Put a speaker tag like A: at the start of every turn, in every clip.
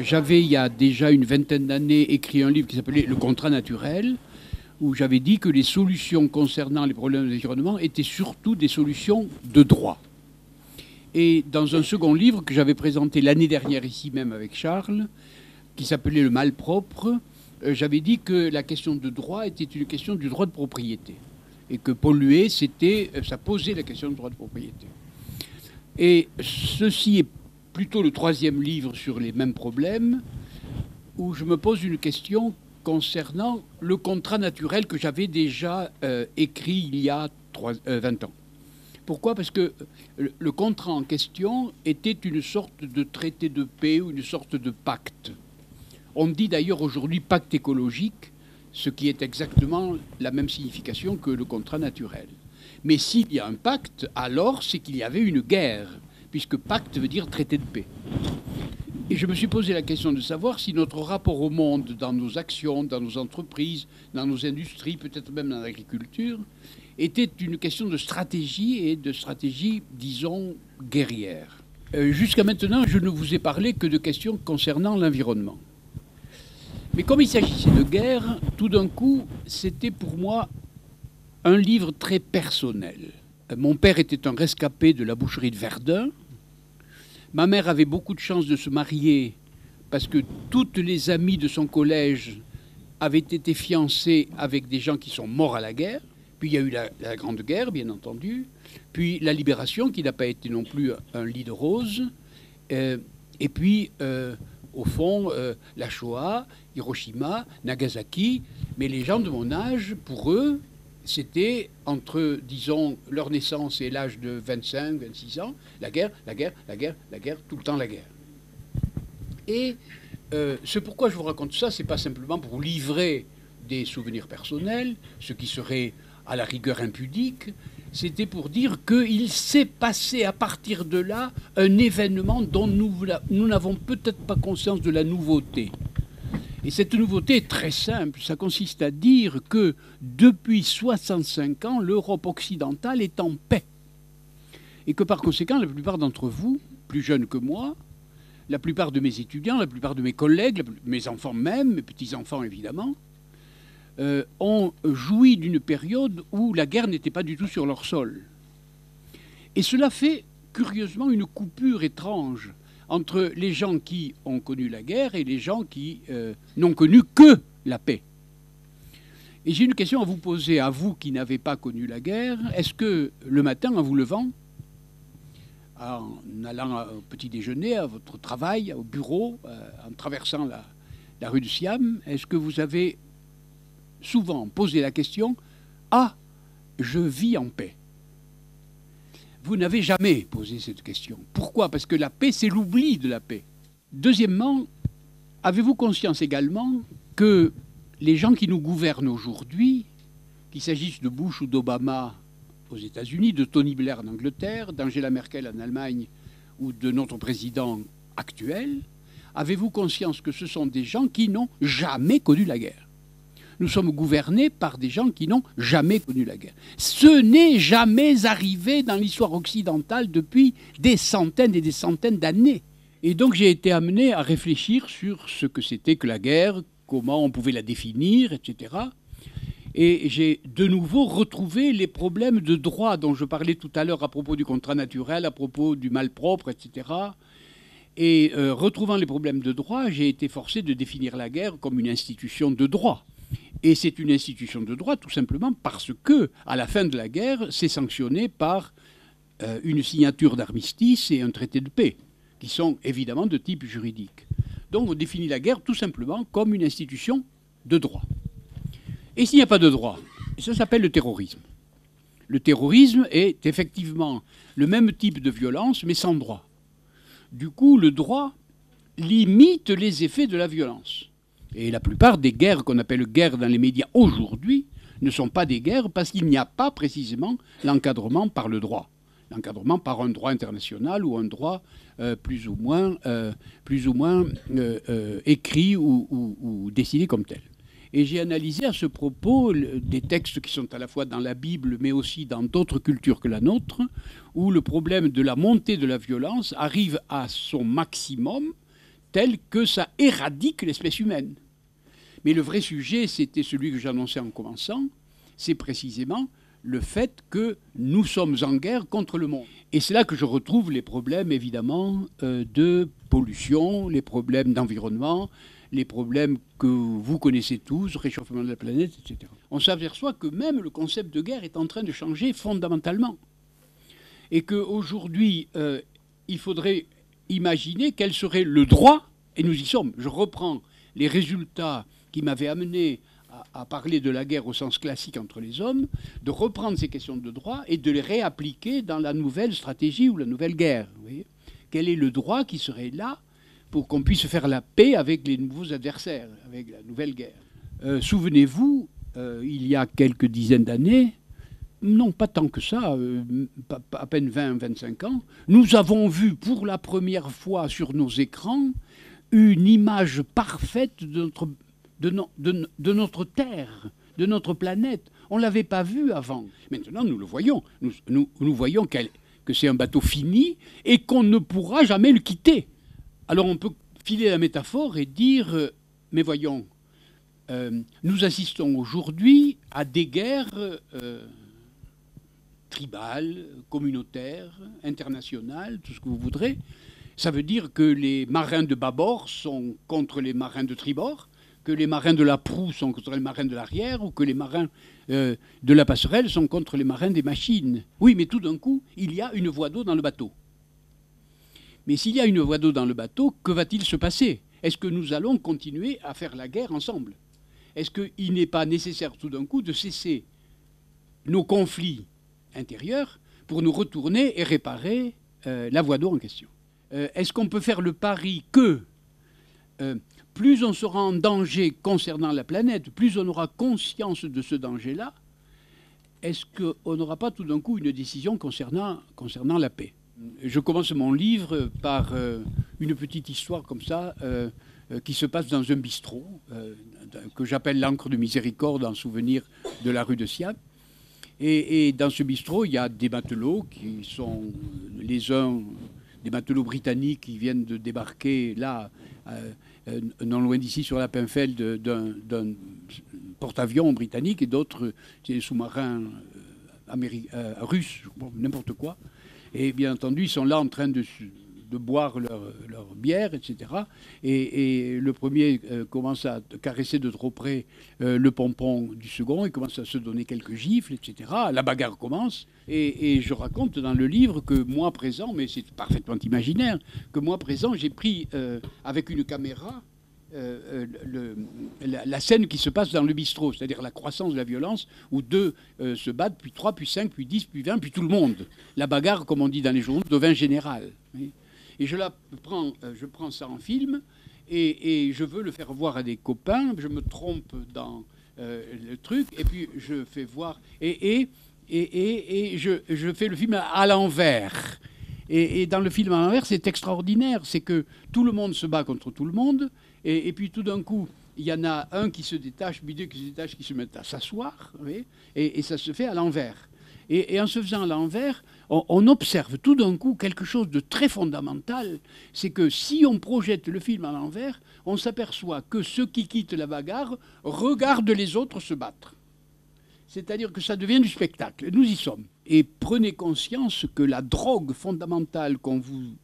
A: J'avais, il y a déjà une vingtaine d'années, écrit un livre qui s'appelait Le contrat naturel, où j'avais dit que les solutions concernant les problèmes de l'environnement étaient surtout des solutions de droit. Et dans un second livre que j'avais présenté l'année dernière ici même avec Charles, qui s'appelait Le malpropre, j'avais dit que la question de droit était une question du droit de propriété. Et que polluer, ça posait la question du droit de propriété. Et ceci est plutôt le troisième livre sur les mêmes problèmes, où je me pose une question concernant le contrat naturel que j'avais déjà écrit il y a 20 ans. Pourquoi ? Parce que le contrat en question était une sorte de traité de paix ou une sorte de pacte. On dit d'ailleurs aujourd'hui pacte écologique, ce qui est exactement la même signification que le contrat naturel. Mais s'il y a un pacte, alors c'est qu'il y avait une guerre, puisque pacte veut dire traité de paix. Et je me suis posé la question de savoir si notre rapport au monde, dans nos actions, dans nos entreprises, dans nos industries, peut-être même dans l'agriculture, était une question de stratégie et de stratégie, disons, guerrière. Jusqu'à maintenant, je ne vous ai parlé que de questions concernant l'environnement. Mais comme il s'agissait de guerre, tout d'un coup, c'était pour moi un livre très personnel. Mon père était un rescapé de la boucherie de Verdun. Ma mère avait beaucoup de chance de se marier parce que toutes les amies de son collège avaient été fiancées avec des gens qui sont morts à la guerre. Puis il y a eu la Grande Guerre, bien entendu. Puis la Libération, qui n'a pas été non plus un lit de roses. Et puis, au fond, la Shoah, Hiroshima, Nagasaki. Mais les gens de mon âge, pour eux, c'était entre, disons, leur naissance et l'âge de 25, 26 ans, la guerre, la guerre, la guerre, la guerre, tout le temps la guerre. Et ce pourquoi je vous raconte ça, c'est pas simplement pour livrer des souvenirs personnels, ce qui serait à la rigueur impudique, c'était pour dire qu'il s'est passé à partir de là un événement dont nous n'avons peut-être pas conscience de la nouveauté. Et cette nouveauté est très simple, ça consiste à dire que depuis 65 ans, l'Europe occidentale est en paix. Et que par conséquent, la plupart d'entre vous, plus jeunes que moi, la plupart de mes étudiants, la plupart de mes collègues, mes enfants même, mes petits-enfants évidemment, ont joui d'une période où la guerre n'était pas du tout sur leur sol. Et cela fait curieusement une coupure étrange entre les gens qui ont connu la guerre et les gens qui n'ont connu que la paix. Et j'ai une question à vous poser, à vous qui n'avez pas connu la guerre. Est-ce que le matin, en vous levant, en allant au petit déjeuner, à votre travail, au bureau, en traversant la rue du Siam, est-ce que vous avez souvent posé la question « Ah, je vis en paix ». Vous n'avez jamais posé cette question. Pourquoi ? Parce que la paix, c'est l'oubli de la paix. Deuxièmement, avez-vous conscience également que les gens qui nous gouvernent aujourd'hui, qu'il s'agisse de Bush ou d'Obama aux États-Unis, de Tony Blair en Angleterre, d'Angela Merkel en Allemagne ou de notre président actuel, avez-vous conscience que ce sont des gens qui n'ont jamais connu la guerre ? Nous sommes gouvernés par des gens qui n'ont jamais connu la guerre. Ce n'est jamais arrivé dans l'histoire occidentale depuis des centaines et des centaines d'années. Et donc j'ai été amené à réfléchir sur ce que c'était que la guerre, comment on pouvait la définir, etc. Et j'ai de nouveau retrouvé les problèmes de droit dont je parlais tout à l'heure à propos du contrat naturel, à propos du malpropre, etc. Et retrouvant les problèmes de droit, j'ai été forcé de définir la guerre comme une institution de droit. Et c'est une institution de droit tout simplement parce que, à la fin de la guerre, c'est sanctionné par une signature d'armistice et un traité de paix, qui sont évidemment de type juridique. Donc on définit la guerre tout simplement comme une institution de droit. Et s'il n'y a pas de droit, ça s'appelle le terrorisme. Le terrorisme est effectivement le même type de violence, mais sans droit. Du coup, le droit limite les effets de la violence. Et la plupart des guerres qu'on appelle guerres dans les médias aujourd'hui ne sont pas des guerres parce qu'il n'y a pas précisément l'encadrement par le droit. L'encadrement par un droit international ou un droit plus ou moins écrit ou décidé comme tel. Et j'ai analysé à ce propos des textes qui sont à la fois dans la Bible mais aussi dans d'autres cultures que la nôtre, où le problème de la montée de la violence arrive à son maximum tel que ça éradique l'espèce humaine. Mais le vrai sujet, c'était celui que j'annonçais en commençant, c'est précisément le fait que nous sommes en guerre contre le monde. Et c'est là que je retrouve les problèmes, évidemment, de pollution, les problèmes d'environnement, les problèmes que vous connaissez tous, réchauffement de la planète, etc. On s'aperçoit que même le concept de guerre est en train de changer fondamentalement. Et qu'aujourd'hui, il faudrait imaginer quel serait le droit, et nous y sommes. Je reprends les résultats qui m'avaient amené à parler de la guerre au sens classique entre les hommes, de reprendre ces questions de droit et de les réappliquer dans la nouvelle stratégie ou la nouvelle guerre. Vous voyez ? Quel est le droit qui serait là pour qu'on puisse faire la paix avec les nouveaux adversaires, avec la nouvelle guerre ? Souvenez-vous, il y a quelques dizaines d'années, non pas tant que ça, à peine 20-25 ans, nous avons vu pour la première fois sur nos écrans une image parfaite de notre Terre, de notre planète. On ne l'avait pas vu avant. Maintenant, nous le voyons. Nous voyons que c'est un bateau fini et qu'on ne pourra jamais le quitter. Alors on peut filer la métaphore et dire, mais voyons, nous assistons aujourd'hui à des guerres tribales, communautaires, internationales, tout ce que vous voudrez. Ça veut dire que les marins de bâbord sont contre les marins de tribord, que les marins de la proue sont contre les marins de l'arrière, ou que les marins de la passerelle sont contre les marins des machines. Oui, mais tout d'un coup, il y a une voie d'eau dans le bateau. Mais s'il y a une voie d'eau dans le bateau, que va-t-il se passer? Est-ce que nous allons continuer à faire la guerre ensemble? Est-ce qu'il n'est pas nécessaire tout d'un coup de cesser nos conflits intérieurs pour nous retourner et réparer la voie d'eau en question? Est-ce qu'on peut faire le pari que plus on sera en danger concernant la planète, plus on aura conscience de ce danger-là, est-ce qu'on n'aura pas tout d'un coup une décision concernant la paix? Je commence mon livre par une petite histoire comme ça qui se passe dans un bistrot que j'appelle l'Ancre de Miséricorde en souvenir de la rue de Siam. Et dans ce bistrot, il y a des matelots qui sont les uns des matelots britanniques qui viennent de débarquer là, non loin d'ici, sur la Pinfeld, d'un porte-avions britannique, et d'autres des sous-marins russes, n'importe quoi. Et bien entendu, ils sont là en train de boire leur bière, etc. Et le premier commence à caresser de trop près le pompon du second, il commence à se donner quelques gifles, etc. La bagarre commence, et je raconte dans le livre que moi présent, mais c'est parfaitement imaginaire, que moi présent, j'ai pris avec une caméra la scène qui se passe dans le bistrot, c'est-à-dire la croissance de la violence, où deux se battent, puis 3, puis 5, puis 10, puis 20, puis tout le monde. La bagarre, comme on dit dans les journaux, devint générale. Et je prends ça en film, et je veux le faire voir à des copains, je me trompe dans le truc, et puis je fais voir, et je fais le film à l'envers. Et dans le film à l'envers, c'est extraordinaire, c'est que tout le monde se bat contre tout le monde, et puis tout d'un coup, il y en a un qui se détache, puis deux qui se détachent, qui se mettent à s'asseoir, et ça se fait à l'envers. Et en se faisant à l'envers, on observe tout d'un coup quelque chose de très fondamental, c'est que si on projette le film à l'envers, on s'aperçoit que ceux qui quittent la bagarre regardent les autres se battre. C'est-à-dire que ça devient du spectacle. Nous y sommes. Et prenez conscience que la drogue fondamentale qu'on vous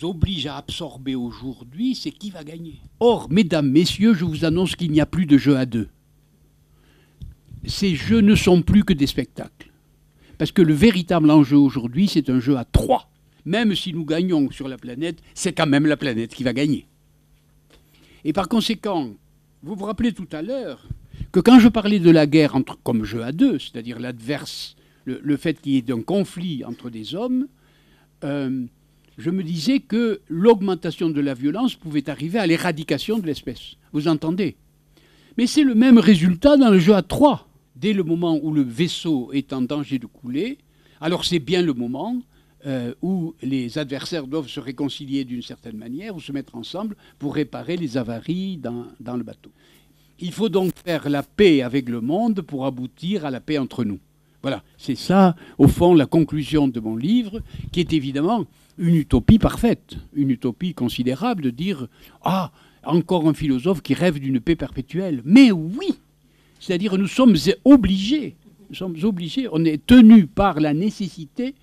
A: oblige à absorber aujourd'hui, c'est qui va gagner. Or, mesdames, messieurs, je vous annonce qu'il n'y a plus de jeux à deux. Ces jeux ne sont plus que des spectacles. Parce que le véritable enjeu aujourd'hui, c'est un jeu à 3. Même si nous gagnons sur la planète, c'est quand même la planète qui va gagner. Et par conséquent, vous vous rappelez tout à l'heure que quand je parlais de la guerre comme jeu à 2, c'est-à-dire l'adverse, le fait qu'il y ait un conflit entre des hommes, je me disais que l'augmentation de la violence pouvait arriver à l'éradication de l'espèce. Vous entendez? Mais c'est le même résultat dans le jeu à 3. Dès le moment où le vaisseau est en danger de couler, alors c'est bien le moment où les adversaires doivent se réconcilier d'une certaine manière ou se mettre ensemble pour réparer les avaries dans le bateau. Il faut donc faire la paix avec le monde pour aboutir à la paix entre nous. Voilà, c'est ça, au fond, la conclusion de mon livre, qui est évidemment une utopie parfaite, une utopie considérable de dire « Ah, encore un philosophe qui rêve d'une paix perpétuelle. » Mais oui, c'est-à-dire nous sommes obligés, on est tenus par la nécessité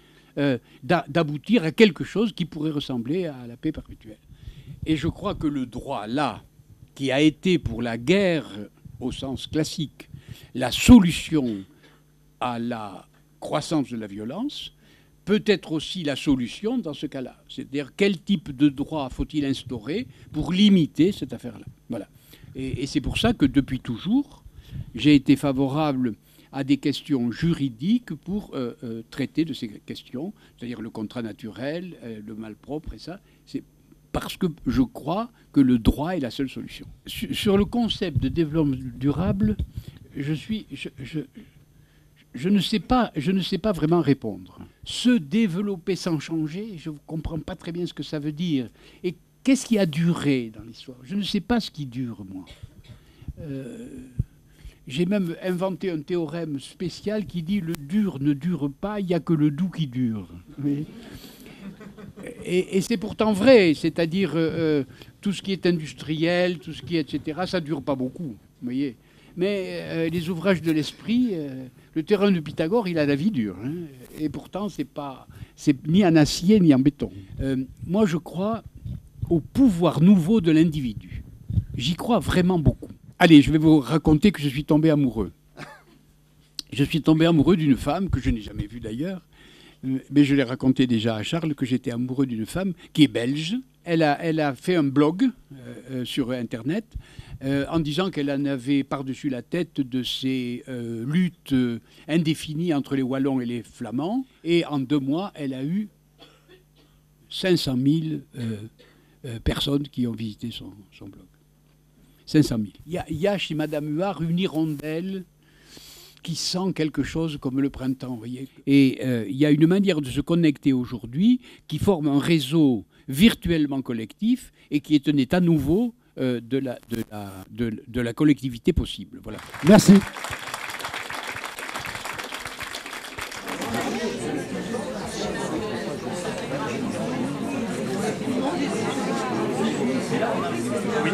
A: d'aboutir à quelque chose qui pourrait ressembler à la paix perpétuelle. Et je crois que le droit, là, qui a été pour la guerre au sens classique, la solution à la croissance de la violence, peut être aussi la solution dans ce cas-là. C'est-à-dire quel type de droit faut-il instaurer pour limiter cette affaire-là. Voilà. Et c'est pour ça que depuis toujours, j'ai été favorable à des questions juridiques pour traiter de ces questions, c'est-à-dire le contrat naturel, le malpropre et ça. C'est parce que je crois que le droit est la seule solution. Sur le concept de développement durable, je ne sais pas vraiment répondre. Se développer sans changer, je ne comprends pas très bien ce que ça veut dire. Et qu'est-ce qui a duré dans l'histoire? Je ne sais pas ce qui dure, moi. J'ai même inventé un théorème spécial qui dit « le dur ne dure pas, il n'y a que le doux qui dure ». Oui. Et c'est pourtant vrai, c'est-à-dire tout ce qui est industriel, tout ce qui est etc., ça ne dure pas beaucoup, vous voyez. Mais les ouvrages de l'esprit, le terrain de Pythagore, il a la vie dure. Hein, et pourtant, c'est ni en acier ni en béton. Moi, je crois au pouvoir nouveau de l'individu. J'y crois vraiment beaucoup. Allez, je vais vous raconter que je suis tombé amoureux. Je suis tombé amoureux d'une femme que je n'ai jamais vue d'ailleurs. Mais je l'ai raconté déjà à Charles que j'étais amoureux d'une femme qui est belge. Elle a fait un blog sur Internet en disant qu'elle en avait par-dessus la tête de ces luttes indéfinies entre les Wallons et les Flamands. Et en 2 mois, elle a eu 500 000 personnes qui ont visité son blog. 500 000. Il y a chez Madame Huard une hirondelle qui sent quelque chose comme le printemps, vous voyez. Et il y a une manière de se connecter aujourd'hui qui forme un réseau virtuellement collectif et qui est un état nouveau de la collectivité possible. Voilà.
B: Merci. Oui.